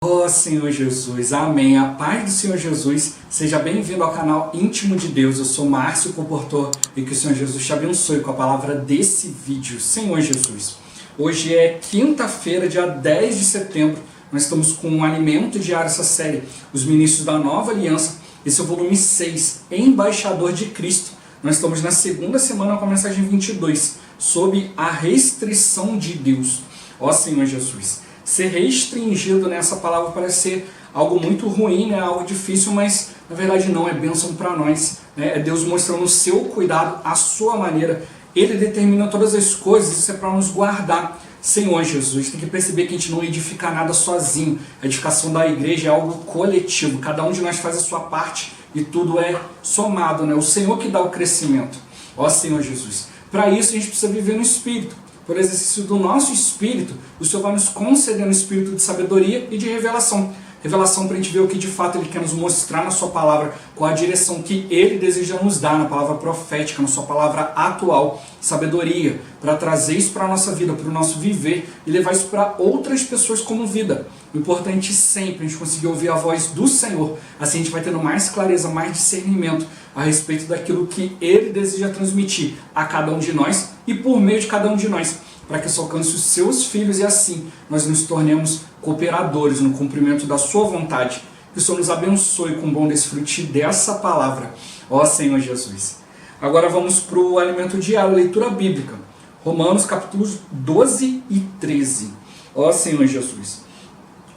Ó Senhor Jesus, amém. A paz do Senhor Jesus, seja bem-vindo ao canal Íntimo de Deus. Eu sou Márcio Comportor e que o Senhor Jesus te abençoe com a palavra desse vídeo. Senhor Jesus, hoje é quinta-feira, dia 10 de setembro. Nós estamos com um alimento diário, essa série, Os Ministros da Nova Aliança. Esse é o volume 6, Embaixador de Cristo. Nós estamos na segunda semana com a mensagem 22, sobre a restrição de Deus. Ó Senhor Jesus, ser restringido nessa palavra parece ser algo muito ruim, né? Algo difícil, mas na verdade não, é bênção para nós, né? É Deus mostrando o seu cuidado, a sua maneira. Ele determina todas as coisas, isso é para nos guardar. Senhor Jesus, tem que perceber que a gente não edifica nada sozinho. A edificação da igreja é algo coletivo, cada um de nós faz a sua parte e tudo é somado, né? O Senhor que dá o crescimento. Ó Senhor Jesus, para isso a gente precisa viver no Espírito. Por exercício do nosso espírito, o Senhor vai nos conceder um espírito de sabedoria e de revelação. Revelação para a gente ver o que de fato Ele quer nos mostrar na sua palavra, qual a direção que Ele deseja nos dar na palavra profética, na sua palavra atual. Sabedoria, para trazer isso para a nossa vida, para o nosso viver e levar isso para outras pessoas como vida. O importante sempre é a gente conseguir ouvir a voz do Senhor. Assim a gente vai tendo mais clareza, mais discernimento a respeito daquilo que Ele deseja transmitir a cada um de nós e por meio de cada um de nós, para que isso alcance os seus filhos e assim nós nos tornemos cooperadores no cumprimento da sua vontade. Que o Senhor nos abençoe com o bom desfrute dessa palavra, ó Senhor Jesus. Agora vamos para o alimento diário, leitura bíblica. Romanos capítulos 12 e 13. Ó Senhor Jesus.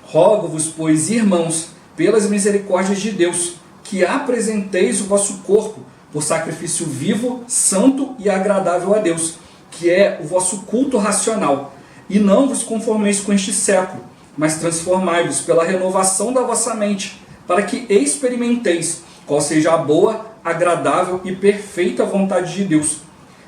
Rogo-vos, pois, irmãos, pelas misericórdias de Deus, que apresenteis o vosso corpo por sacrifício vivo, santo e agradável a Deus, que é o vosso culto racional. E não vos conformeis com este século, mas transformai-vos pela renovação da vossa mente, para que experimenteis qual seja a boa, agradável e perfeita vontade de Deus.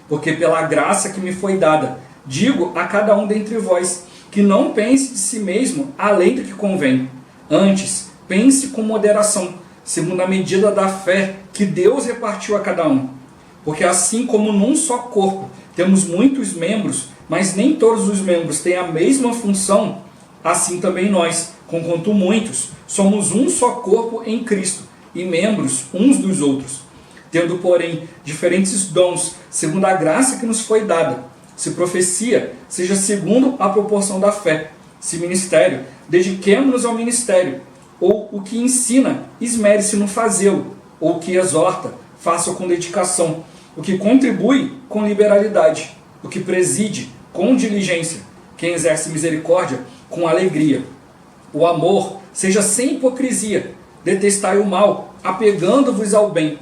Porque pela graça que me foi dada, digo a cada um dentre vós, que não pense de si mesmo além do que convém. Antes, pense com moderação, segundo a medida da fé que Deus repartiu a cada um. Porque assim como num só corpo temos muitos membros, mas nem todos os membros têm a mesma função, assim também nós, conquanto muitos, somos um só corpo em Cristo, e membros uns dos outros. Tendo, porém, diferentes dons, segundo a graça que nos foi dada. Se profecia, seja segundo a proporção da fé. Se ministério, dediquemo-nos ao ministério. Ou o que ensina, esmere-se no fazê-lo. Ou o que exorta, faça-o com dedicação. O que contribui, com liberalidade. O que preside, com diligência. Quem exerce misericórdia, com alegria. O amor, seja sem hipocrisia. Detestai o mal, apegando-vos ao bem.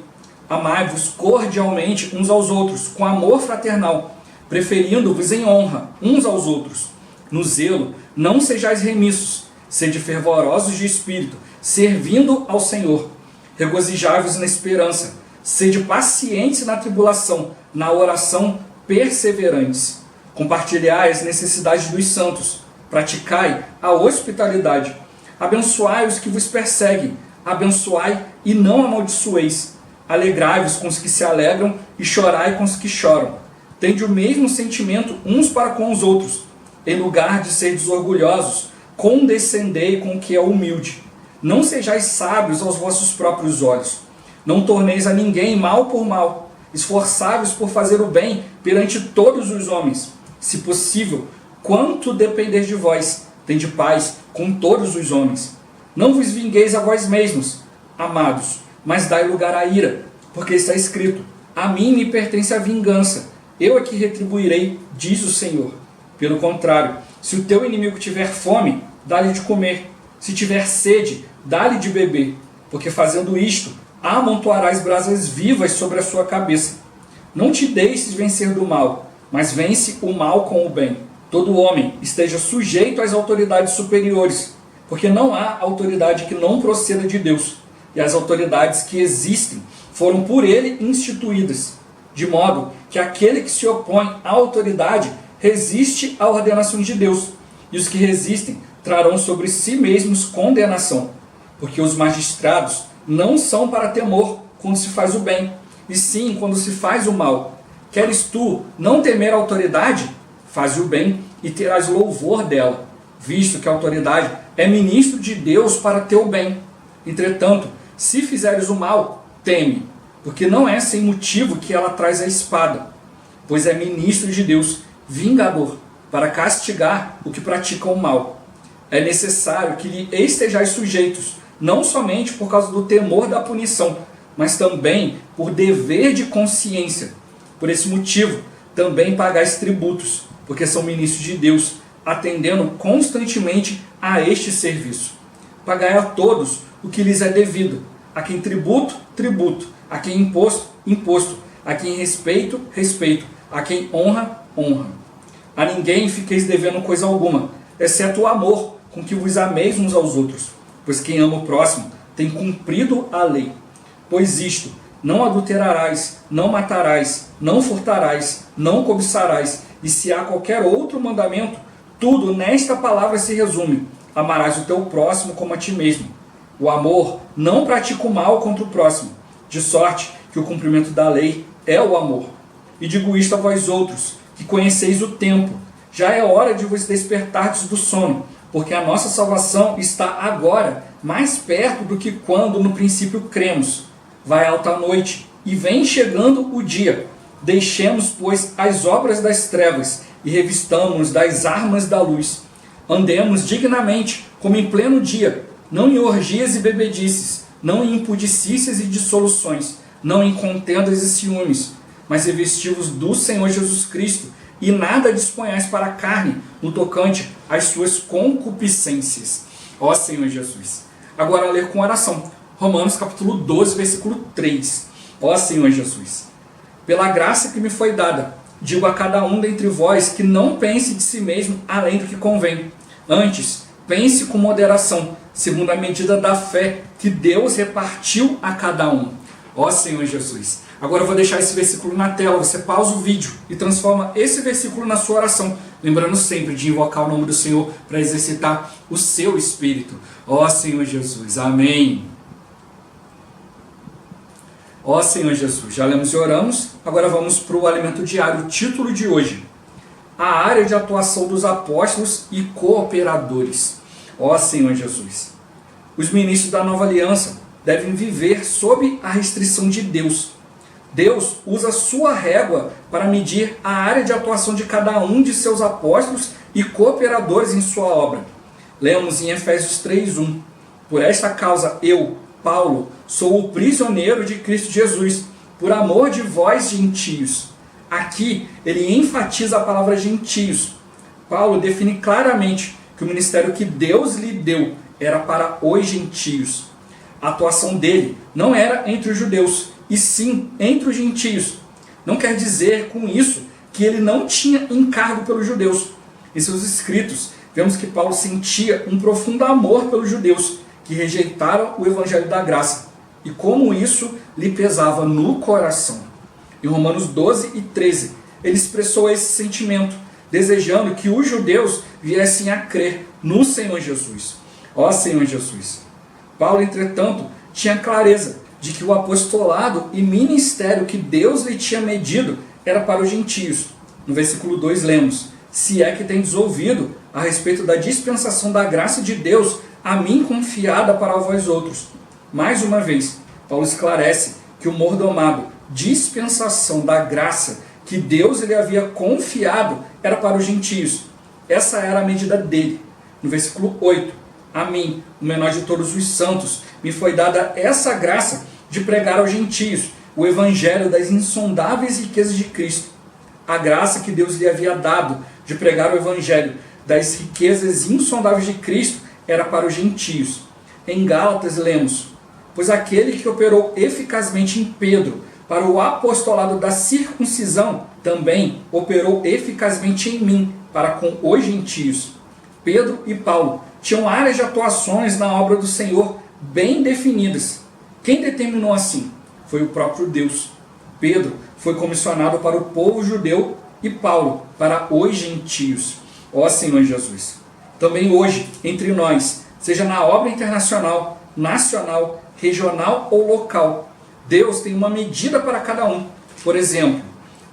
Amai-vos cordialmente uns aos outros, com amor fraternal, preferindo-vos em honra uns aos outros. No zelo, não sejais remissos, sede fervorosos de espírito, servindo ao Senhor. Regozijai-vos na esperança, sede pacientes na tribulação, na oração perseverantes. Compartilhai as necessidades dos santos, praticai a hospitalidade. Abençoai os que vos perseguem, abençoai e não amaldiçoeis. Alegrai-vos com os que se alegram e chorai com os que choram. Tende o mesmo sentimento uns para com os outros. Em lugar de seres orgulhosos, condescendei com o que é humilde. Não sejais sábios aos vossos próprios olhos. Não torneis a ninguém mal por mal. Esforçai-vos por fazer o bem perante todos os homens. Se possível, quanto depender de vós, tende paz com todos os homens. Não vos vingueis a vós mesmos, amados, mas dai lugar à ira, porque está escrito: a mim me pertence a vingança, eu é que retribuirei, diz o Senhor. Pelo contrário, se o teu inimigo tiver fome, dá-lhe de comer. Se tiver sede, dá-lhe de beber, porque fazendo isto, amontoarás brasas vivas sobre a sua cabeça. Não te deixes vencer do mal, mas vence o mal com o bem. Todo homem esteja sujeito às autoridades superiores, porque não há autoridade que não proceda de Deus, e as autoridades que existem foram por ele instituídas, de modo que aquele que se opõe à autoridade resiste à ordenação de Deus, e os que resistem trarão sobre si mesmos condenação, porque os magistrados não são para temor quando se faz o bem, e sim quando se faz o mal. Queres tu não temer a autoridade? Faze o bem e terás louvor dela. visto que a autoridade é ministro de Deus para teu bem. Entretanto, se fizeres o mal, teme, porque não é sem motivo que ela traz a espada, pois é ministro de Deus, vingador, para castigar o que pratica o mal. É necessário que lhe estejais sujeitos, não somente por causa do temor da punição, mas também por dever de consciência. Por esse motivo, também pagais tributos, porque são ministros de Deus, atendendo constantemente a este serviço. Pagai a todos o que lhes é devido, a quem tributo, tributo, a quem imposto, imposto, a quem respeito, respeito, a quem honra, honra. A ninguém fiqueis devendo coisa alguma, exceto o amor com que vos ameis uns aos outros, pois quem ama o próximo tem cumprido a lei. Pois isto, não adulterarás, não matarás, não furtarás, não cobiçarás, e se há qualquer outro mandamento, tudo nesta palavra se resume: amarás o teu próximo como a ti mesmo. O amor não pratica o mal contra o próximo, de sorte que o cumprimento da lei é o amor. E digo isto a vós outros, que conheceis o tempo. Já é hora de vos despertardes do sono, porque a nossa salvação está agora mais perto do que quando no princípio cremos. Vai alta a noite, e vem chegando o dia. Deixemos, pois, as obras das trevas, e revistamo-nos das armas da luz. Andemos dignamente, como em pleno dia, não em orgias e bebedices, não em impudicícias e dissoluções, não em contendas e ciúmes, mas revesti-vos do Senhor Jesus Cristo, e nada disponhais para a carne, no tocante às suas concupiscências. Ó Senhor Jesus. Agora ler com oração. Romanos capítulo 12, versículo 3. Ó Senhor Jesus. Pela graça que me foi dada, digo a cada um dentre vós que não pense de si mesmo além do que convém. Antes, pense com moderação, segundo a medida da fé que Deus repartiu a cada um. Ó Senhor Jesus. Agora eu vou deixar esse versículo na tela, você pausa o vídeo e transforma esse versículo na sua oração, lembrando sempre de invocar o nome do Senhor para exercitar o seu espírito. Ó Senhor Jesus, amém. Ó Senhor Jesus, já lemos e oramos, agora vamos para o alimento diário, o título de hoje: a área de atuação dos apóstolos e cooperadores. Ó Senhor Jesus, os ministros da nova aliança devem viver sob a restrição de Deus. Deus usa sua régua para medir a área de atuação de cada um de seus apóstolos e cooperadores em sua obra. Lemos em Efésios 3:1. Por esta causa eu, Paulo, sou o prisioneiro de Cristo Jesus, por amor de vós gentios. Aqui ele enfatiza a palavra gentios. Paulo define claramente que o ministério que Deus lhe deu era para os gentios. A atuação dele não era entre os judeus, e sim entre os gentios. Não quer dizer com isso que ele não tinha encargo pelos judeus. Em seus escritos, vemos que Paulo sentia um profundo amor pelos judeus, que rejeitaram o evangelho da graça, e como isso lhe pesava no coração. Em Romanos 12:13, ele expressou esse sentimento, desejando que os judeus viessem a crer no Senhor Jesus. Ó Senhor Jesus! Paulo, entretanto, tinha clareza de que o apostolado e ministério que Deus lhe tinha medido era para os gentios. No versículo 2 lemos: se é que tendes ouvido a respeito da dispensação da graça de Deus a mim confiada para vós outros. Mais uma vez, Paulo esclarece que o mordomado, dispensação da graça que Deus lhe havia confiado, era para os gentios. Essa era a medida dele. No versículo 8, a mim, o menor de todos os santos, me foi dada essa graça de pregar aos gentios o evangelho das insondáveis riquezas de Cristo. A graça que Deus lhe havia dado de pregar o evangelho das riquezas insondáveis de Cristo era para os gentios. Em Gálatas lemos: pois aquele que operou eficazmente em Pedro para o apostolado da circuncisão, também operou eficazmente em mim para com os gentios. Pedro e Paulo tinham áreas de atuações na obra do Senhor bem definidas. Quem determinou assim? Foi o próprio Deus. Pedro foi comissionado para o povo judeu e Paulo para os gentios. Ó Senhor Jesus! Também hoje, entre nós, seja na obra internacional, nacional, regional ou local, Deus tem uma medida para cada um. Por exemplo,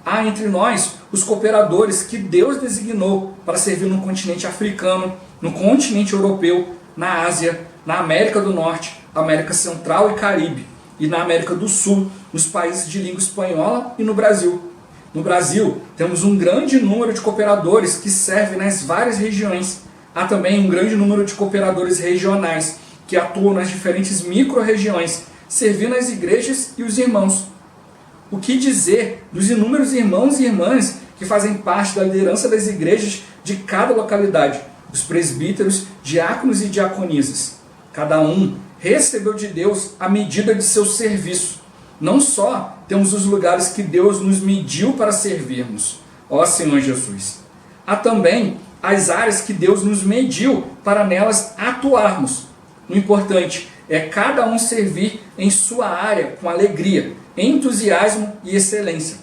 há entre nós os cooperadores que Deus designou para servir no continente africano, no continente europeu, na Ásia, na América do Norte, América Central e Caribe, e na América do Sul, nos países de língua espanhola e no Brasil. No Brasil, temos um grande número de cooperadores que servem nas várias regiões. Há também um grande número de cooperadores regionais que atuam nas diferentes micro-regiões, servindo as igrejas e os irmãos. O que dizer dos inúmeros irmãos e irmãs que fazem parte da liderança das igrejas de cada localidade, os presbíteros, diáconos e diaconisas. Cada um recebeu de Deus a medida de seu serviço. Não só temos os lugares que Deus nos mediu para servirmos, ó Senhor Jesus. Há também as áreas que Deus nos mediu para nelas atuarmos. O importante é cada um servir em sua área com alegria, entusiasmo e excelência.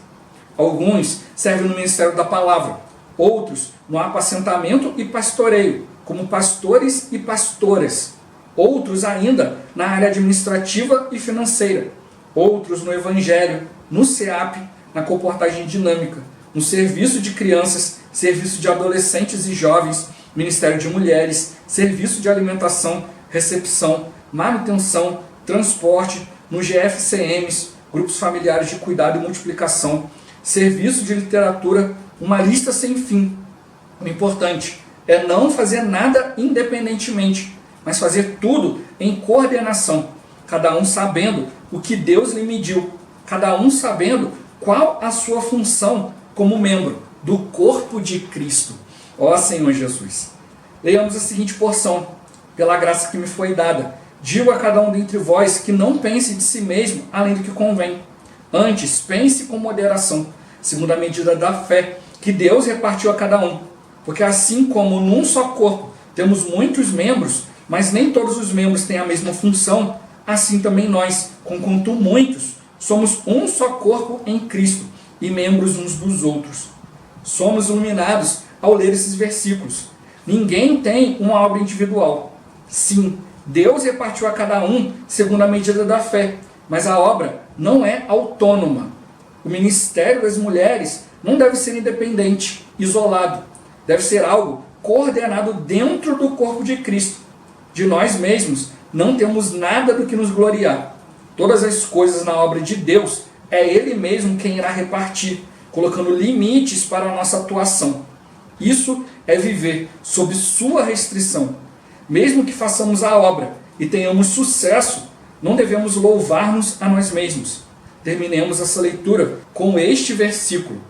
Alguns servem no ministério da palavra, outros no apacentamento e pastoreio, como pastores e pastoras. Outros ainda na área administrativa e financeira. Outros no evangelho, no SEAP, na comportagem dinâmica, no serviço de crianças, serviço de adolescentes e jovens, ministério de mulheres, serviço de alimentação, recepção, manutenção, transporte, no GFCMs, grupos familiares de cuidado e multiplicação, serviço de literatura, uma lista sem fim. O importante é não fazer nada independentemente, mas fazer tudo em coordenação, cada um sabendo o que Deus lhe mediu, cada um sabendo qual a sua função como membro do corpo de Cristo. Ó Senhor Jesus. Leiamos a seguinte porção, pela graça que me foi dada. Digo a cada um dentre vós que não pense de si mesmo além do que convém. Antes, pense com moderação, segundo a medida da fé que Deus repartiu a cada um. Porque assim como num só corpo temos muitos membros, mas nem todos os membros têm a mesma função, assim também nós, conquanto muitos, somos um só corpo em Cristo e membros uns dos outros. Somos iluminados ao ler esses versículos. Ninguém tem uma obra individual. Sim, Deus repartiu a cada um segundo a medida da fé, mas a obra não é autônoma. O ministério das mulheres não deve ser independente, isolado. Deve ser algo coordenado dentro do corpo de Cristo. De nós mesmos não temos nada do que nos gloriar. Todas as coisas na obra de Deus é Ele mesmo quem irá repartir, colocando limites para a nossa atuação. Isso é viver sob sua restrição. Mesmo que façamos a obra e tenhamos sucesso, não devemos louvar-nos a nós mesmos. Terminemos essa leitura com este versículo.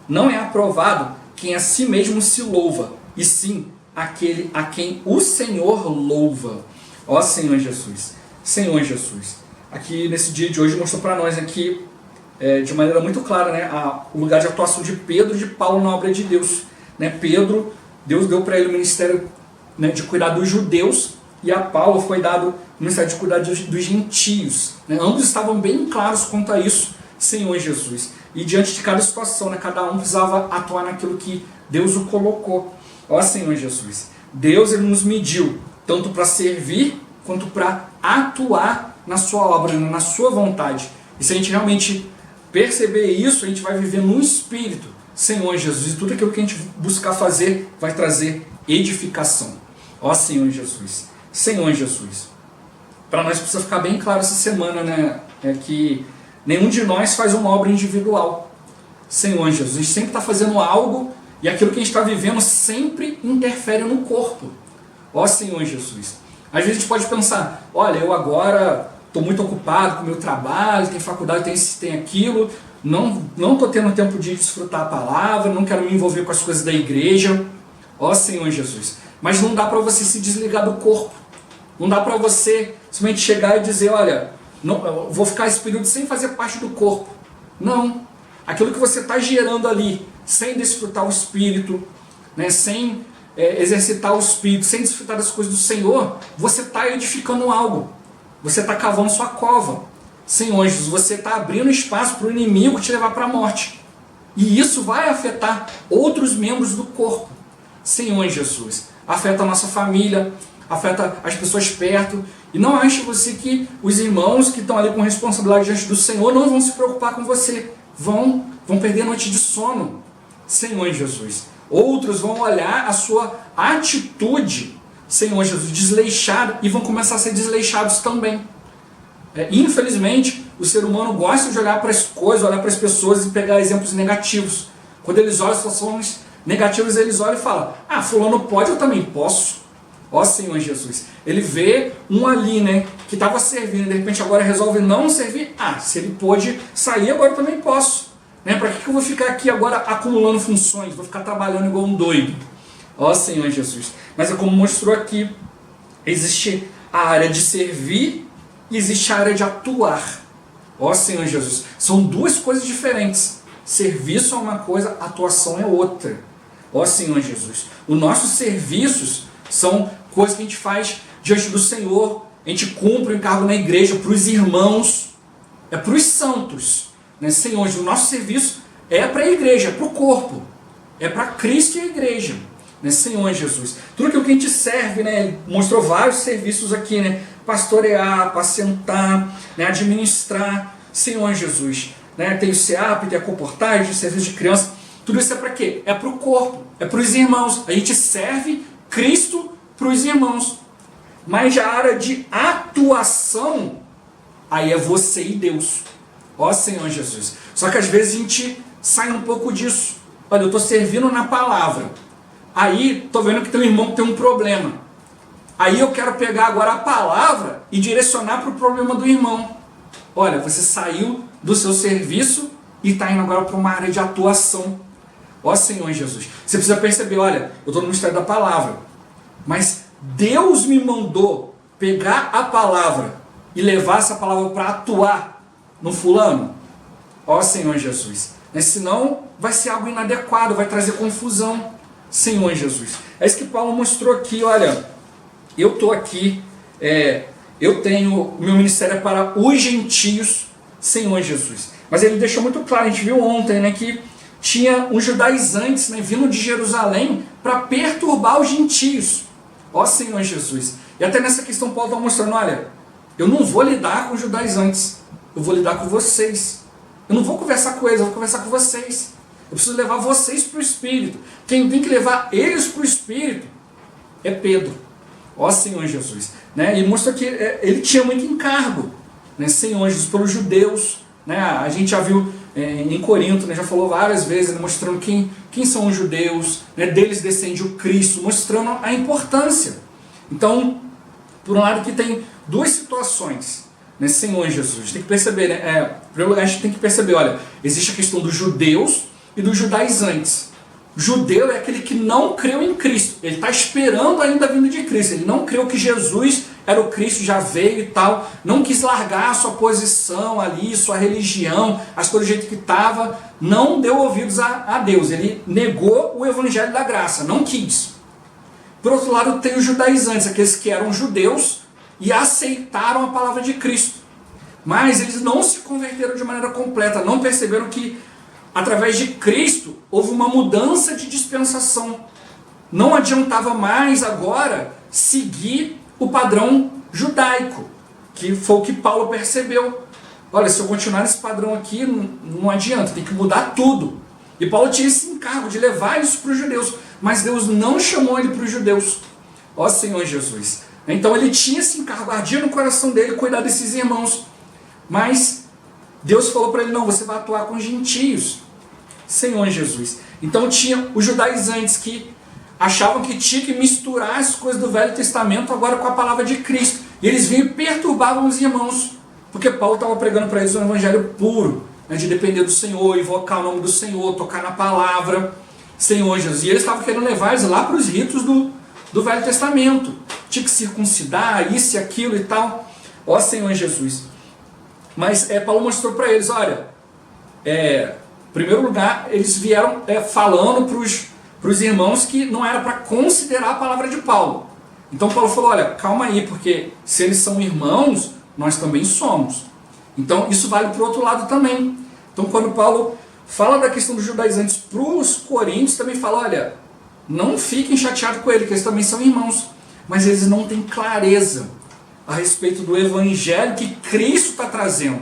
Não é aprovado quem a si mesmo se louva, e sim aquele a quem o Senhor louva. Ó Senhor Jesus, Senhor Jesus. Aqui nesse dia de hoje mostrou para nós aqui de maneira muito clara, né, o lugar de atuação de Pedro e de Paulo na obra de Deus. Né, Pedro, Deus deu para ele o ministério, né, de cuidar dos judeus, e a Paulo foi dado o ministério de cuidar dos gentios. Né? Ambos estavam bem claros quanto a isso, Senhor Jesus. E diante de cada situação, né, cada um precisava atuar naquilo que Deus o colocou. Ó Senhor Jesus, Deus ele nos mediu, tanto para servir, quanto para atuar na sua obra, na sua vontade. E se a gente realmente perceber isso, a gente vai viver no Espírito, Senhor Jesus. E tudo aquilo que a gente buscar fazer vai trazer edificação. Ó Senhor Jesus, Senhor Jesus. Para nós precisa ficar bem claro essa semana, né, que nenhum de nós faz uma obra individual. Senhor Jesus, a gente sempre está fazendo algo e aquilo que a gente está vivendo sempre interfere no corpo. Ó Senhor Jesus. Às vezes a gente pode pensar, olha, eu agora estou muito ocupado com o meu trabalho, tem faculdade, tem isso, tem aquilo, não estou tendo tempo de desfrutar a palavra, não quero me envolver com as coisas da igreja. Ó Senhor Jesus. Mas não dá para você se desligar do corpo. Não dá para você simplesmente chegar e dizer, olha, não, eu vou ficar esse período sem fazer parte do corpo. Não. Aquilo que você está gerando ali, sem desfrutar o Espírito, né, sem exercitar o Espírito, sem desfrutar das coisas do Senhor, você está edificando algo. Você está cavando sua cova. Senhor Jesus, você está abrindo espaço para o inimigo te levar para a morte. E isso vai afetar outros membros do corpo. Senhor Jesus, afeta a nossa família, afeta as pessoas perto. E não ache você que os irmãos que estão ali com responsabilidade diante do Senhor não vão se preocupar com você. Vão perder a noite de sono. Senhor Jesus. Outros vão olhar a sua atitude Senhor Jesus, desleixados, e vão começar a ser desleixados também. Infelizmente, o ser humano gosta de olhar para as coisas, olhar para as pessoas e pegar exemplos negativos. Quando eles olham situações negativas, eles olham e falam: ah, fulano pode, eu também posso. Ó Senhor Jesus. Ele vê um ali, né, que estava servindo, de repente agora resolve não servir. Ah, se ele pôde sair, agora eu também posso. Né? Para que eu vou ficar aqui agora acumulando funções? Vou ficar trabalhando igual um doido. Ó Senhor Jesus. Mas é como mostrou aqui, existe a área de servir e existe a área de atuar. Ó Senhor Jesus. São duas coisas diferentes. Serviço é uma coisa, atuação é outra. Ó Senhor Jesus. Os nossos serviços são coisas que a gente faz diante do Senhor. A gente cumpre o encargo na igreja para os irmãos, é para os santos. Né? Senhor, o nosso serviço é para a igreja, é para o corpo, é para Cristo e a igreja. Né? Senhor Jesus. Tudo aquilo que a gente serve, né? Ele mostrou vários serviços aqui, né? Pastorear, apacentar, né? Administrar. Senhor Jesus. Né? Tem o SEAP, tem a comportagem, serviço de criança. Tudo isso é para quê? É para o corpo, é para os irmãos. A gente serve Cristo para os irmãos. Mas a área de atuação, aí é você e Deus. Ó Senhor Jesus. Só que às vezes a gente sai um pouco disso. Olha, eu estou servindo na palavra. Aí estou vendo que tem um irmão que tem um problema. Aí eu quero pegar agora a palavra e direcionar para o problema do irmão. Olha, você saiu do seu serviço e está indo agora para uma área de atuação. Ó Senhor Jesus. Você precisa perceber, olha, eu estou no ministério da palavra. Mas Deus me mandou pegar a palavra e levar essa palavra para atuar no fulano. Ó Senhor Jesus. Senão vai ser algo inadequado, vai trazer confusão. Senhor Jesus. É isso que Paulo mostrou aqui, olha. Eu estou aqui, eu tenho, o meu ministério é para os gentios, Senhor Jesus. Mas ele deixou muito claro, a gente viu ontem, né, que tinha uns judaizantes, né, vindo de Jerusalém para perturbar os gentios. Ó Senhor Jesus. E até nessa questão Paulo está mostrando, olha, eu não vou lidar com os judaizantes, eu vou lidar com vocês. Eu não vou conversar com eles, eu vou conversar com vocês. Eu preciso levar vocês para o Espírito. Quem tem que levar eles para o Espírito é Pedro. Ó Senhor Jesus. Né? E mostra que ele tinha muito encargo, né? Senhor Jesus, pelos judeus. Né? A gente já viu em Corinto, né? Já falou várias vezes, né? Mostrando quem são os judeus, né? Deles descende o Cristo, mostrando a importância. Então, por um lado que tem duas situações, né? Senhor Jesus, a gente tem que perceber, né? Em primeiro lugar a gente tem que perceber, olha, existe a questão dos judeus e dos judaizantes. Judeu é aquele que não creu em Cristo, ele está esperando ainda a vinda de Cristo, ele não creu que Jesus era o Cristo, já veio e tal, não quis largar a sua posição ali, sua religião, as coisas do jeito que estava, não deu ouvidos a Deus, ele negou o evangelho da graça, não quis. Por outro lado tem os judaizantes, aqueles que eram judeus e aceitaram a palavra de Cristo, mas eles não se converteram de maneira completa, não perceberam que através de Cristo houve uma mudança de dispensação. Não adiantava mais agora seguir o padrão judaico, que foi o que Paulo percebeu. Olha, se eu continuar nesse padrão aqui, não adianta, tem que mudar tudo. E Paulo tinha esse encargo de levar isso para os judeus, mas Deus não chamou ele para os judeus. Ó Senhor Jesus. Então ele tinha esse encargo, ardia no coração dele cuidar desses irmãos. Mas Deus falou para ele, não, você vai atuar com os gentios. Senhor Jesus. Então tinha os judaizantes que achavam que tinha que misturar as coisas do Velho Testamento agora com a palavra de Cristo. E eles vinham e perturbavam os irmãos. Porque Paulo estava pregando para eles um evangelho puro, né, de depender do Senhor, invocar o nome do Senhor, tocar na palavra. Senhor Jesus. E eles estavam querendo levar eles lá para os ritos do Velho Testamento. Tinha que circuncidar, isso e aquilo e tal. Ó Senhor Jesus. Mas Paulo mostrou para eles, olha, em primeiro lugar, eles vieram falando para os irmãos que não era para considerar a palavra de Paulo. Então Paulo falou, olha, calma aí, porque se eles são irmãos, nós também somos. Então isso vale para o outro lado também. Então quando Paulo fala da questão dos judaizantes para os coríntios, também fala, olha, não fiquem chateados com ele, que eles também são irmãos. Mas eles não têm clareza a respeito do evangelho que Cristo está trazendo.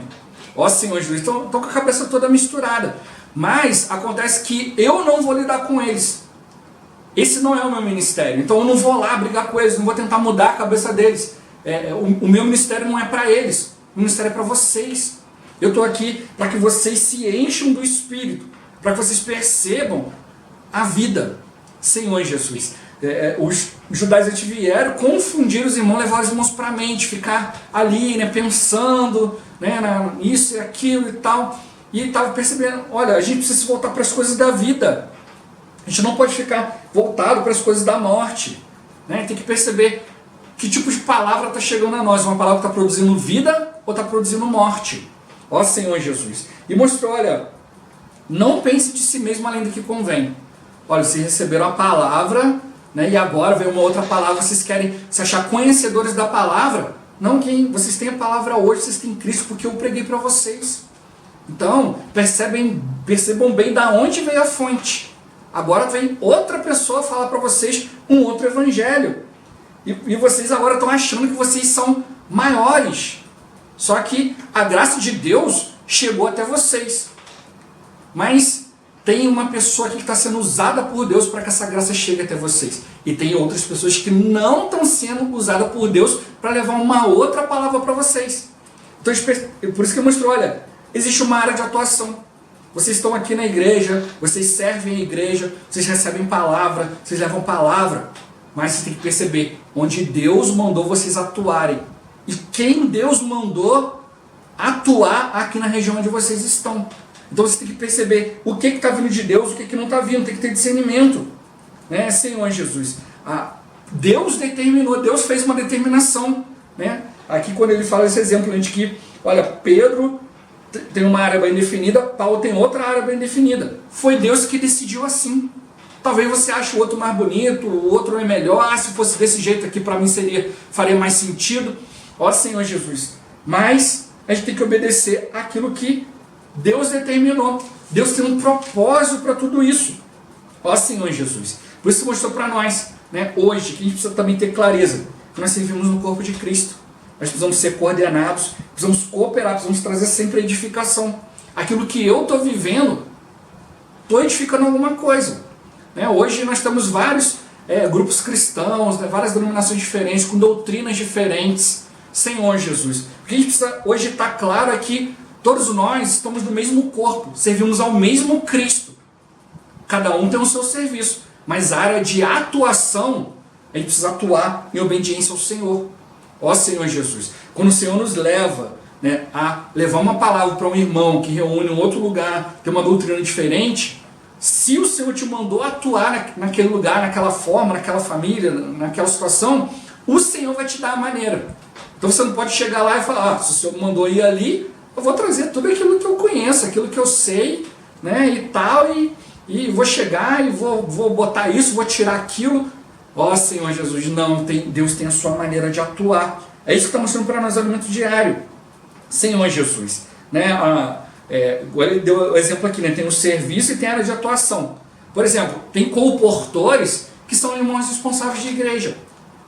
Ó Senhor Jesus, estão com a cabeça toda misturada. Mas acontece que eu não vou lidar com eles. esse não é o meu ministério. Então eu não vou lá brigar com eles, não vou tentar mudar a cabeça deles. O meu ministério não é para eles, o ministério é para vocês. Eu estou aqui para que vocês se encham do Espírito, para que vocês percebam a vida. Senhor Jesus. Os judaizantes vieram confundir os irmãos, levar os irmãos para a mente, ficar ali, né, pensando, né, isso e aquilo e tal. E estava percebendo, olha, a gente precisa voltar para as coisas da vida. A gente não pode ficar voltado para as coisas da morte. Né? Tem que perceber que tipo de palavra está chegando a nós. Uma palavra que está produzindo vida ou está produzindo morte. Ó Senhor Jesus. E mostrou, olha, não pense de si mesmo além do que convém. Olha, vocês receberam a palavra, né, e agora vem uma outra palavra, vocês querem se achar conhecedores da palavra? Não, vocês têm a palavra hoje, vocês têm Cristo, porque eu preguei para vocês. Então, percebam bem da onde veio a fonte. Agora vem outra pessoa falar para vocês um outro evangelho. E vocês agora estão achando que vocês são maiores. Só que a graça de Deus chegou até vocês. Mas tem uma pessoa aqui que está sendo usada por Deus para que essa graça chegue até vocês. E tem outras pessoas que não estão sendo usadas por Deus para levar uma outra palavra para vocês. Então, por isso que eu mostrou, olha, existe uma área de atuação. Vocês estão aqui na igreja, vocês servem a igreja, vocês recebem palavra, vocês levam palavra. Mas você tem que perceber onde Deus mandou vocês atuarem. E quem Deus mandou atuar aqui na região onde vocês estão. Então você tem que perceber o que está vindo de Deus, o que não está vindo, tem que ter discernimento. Né, Senhor Jesus? Deus determinou, Deus fez uma determinação. Né? Aqui quando ele fala esse exemplo de que, olha, Pedro tem uma área bem definida, Paulo tem outra área bem definida. Foi Deus que decidiu assim. Talvez você ache o outro mais bonito, o outro é melhor, se fosse desse jeito aqui para mim faria mais sentido. Ó Senhor Jesus. Mas a gente tem que obedecer aquilo que Deus determinou. Deus tem um propósito para tudo isso. Ó Senhor Jesus. Por isso mostrou para nós, né, hoje, que a gente precisa também ter clareza, que nós servimos no corpo de Cristo. Nós precisamos ser coordenados, precisamos cooperar, precisamos trazer sempre edificação. Aquilo que eu estou vivendo, estou edificando alguma coisa. Né? Hoje nós temos vários grupos cristãos, né, várias denominações diferentes, com doutrinas diferentes. Senhor Jesus. O que a gente precisa hoje estar claro é que todos nós estamos no mesmo corpo, servimos ao mesmo Cristo. Cada um tem o seu serviço, mas a área de atuação, a gente precisa atuar em obediência ao Senhor. Ó Senhor Jesus, quando o Senhor nos leva, né, a levar uma palavra para um irmão que reúne em outro lugar, tem uma doutrina diferente, se o Senhor te mandou atuar naquele lugar, naquela forma, naquela família, naquela situação, o Senhor vai te dar a maneira. Então você não pode chegar lá e falar, se o Senhor mandou ir ali, eu vou trazer tudo aquilo que eu conheço, aquilo que eu sei, né, e tal, e vou chegar e vou botar isso, vou tirar aquilo. Ó Senhor Jesus, não, Deus tem a sua maneira de atuar. É isso que está mostrando para nós o alimento diário. Senhor Jesus. Né, agora ele deu o exemplo aqui, né, tem o serviço e tem a área de atuação. Por exemplo, tem comportores que são irmãos responsáveis de igreja.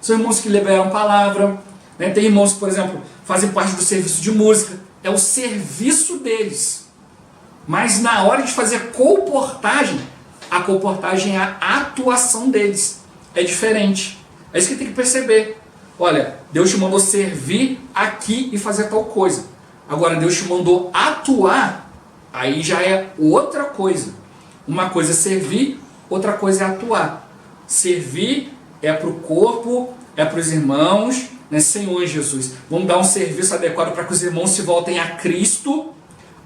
São irmãos que liberam palavra. Né, tem irmãos que, por exemplo, fazem parte do serviço de música. É o serviço deles. Mas na hora de fazer comportagem, a comportagem é a atuação deles. É diferente. É isso que tem que perceber. Olha, Deus te mandou servir aqui e fazer tal coisa. Agora Deus te mandou atuar, aí já é outra coisa. Uma coisa é servir, outra coisa é atuar. Servir é para o corpo, é para os irmãos, né? Senhor Jesus, vamos dar um serviço adequado para que os irmãos se voltem a Cristo.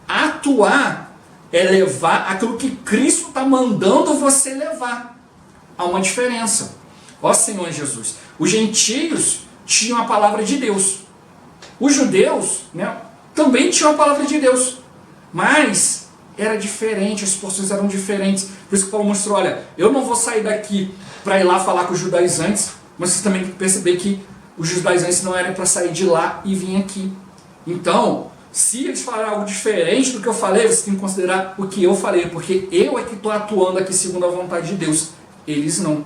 Atuar é levar aquilo que Cristo está mandando você levar. Há uma diferença. Ó Senhor Jesus, os gentios tinham a palavra de Deus. Os judeus, né, também tinham a palavra de Deus. Mas era diferente, as porções eram diferentes. Por isso que Paulo mostrou, olha, eu não vou sair daqui para ir lá falar com os judaizantes, mas vocês também têm que perceber que os judaizantes não eram para sair de lá e vir aqui. Então, se eles falarem algo diferente do que eu falei, vocês têm que considerar o que eu falei, porque eu é que estou atuando aqui segundo a vontade de Deus. Eles não.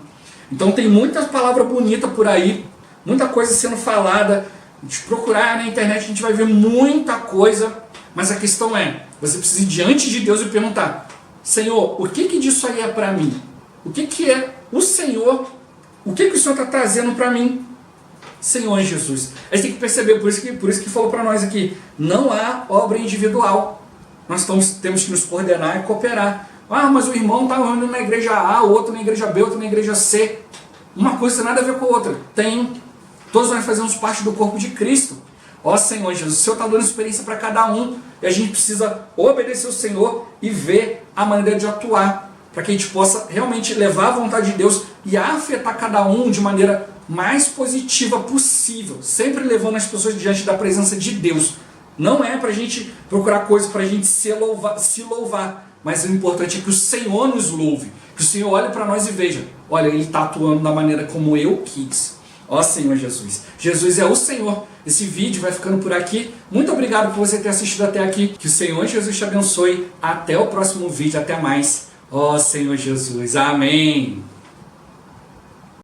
Então tem muita palavra bonita por aí, muita coisa sendo falada. A gente procurar na internet, a gente vai ver muita coisa, mas a questão é, você precisa ir diante de Deus e perguntar, Senhor, o que disso aí é para mim? O que é o Senhor, o que o Senhor está trazendo para mim? Senhor Jesus. A gente tem que perceber, por isso que falou para nós aqui, não há obra individual. Nós temos que nos coordenar e cooperar. Ah, mas o irmão está indo na igreja A, o outro na igreja B, outro na igreja C. Uma coisa tem nada a ver com a outra. Tem. Todos nós fazemos parte do corpo de Cristo. Ó Senhor Jesus, o Senhor está dando experiência para cada um. E a gente precisa obedecer o Senhor e ver a maneira de atuar. Para que a gente possa realmente levar a vontade de Deus e afetar cada um de maneira mais positiva possível. Sempre levando as pessoas diante da presença de Deus. Não é para a gente procurar coisas para a gente se louvar. Mas o importante é que o Senhor nos louve. Que o Senhor olhe para nós e veja. Olha, Ele está atuando da maneira como eu quis. Ó Senhor Jesus. Jesus é o Senhor. Esse vídeo vai ficando por aqui. Muito obrigado por você ter assistido até aqui. Que o Senhor Jesus te abençoe. Até o próximo vídeo. Até mais. Ó Senhor Jesus. Amém.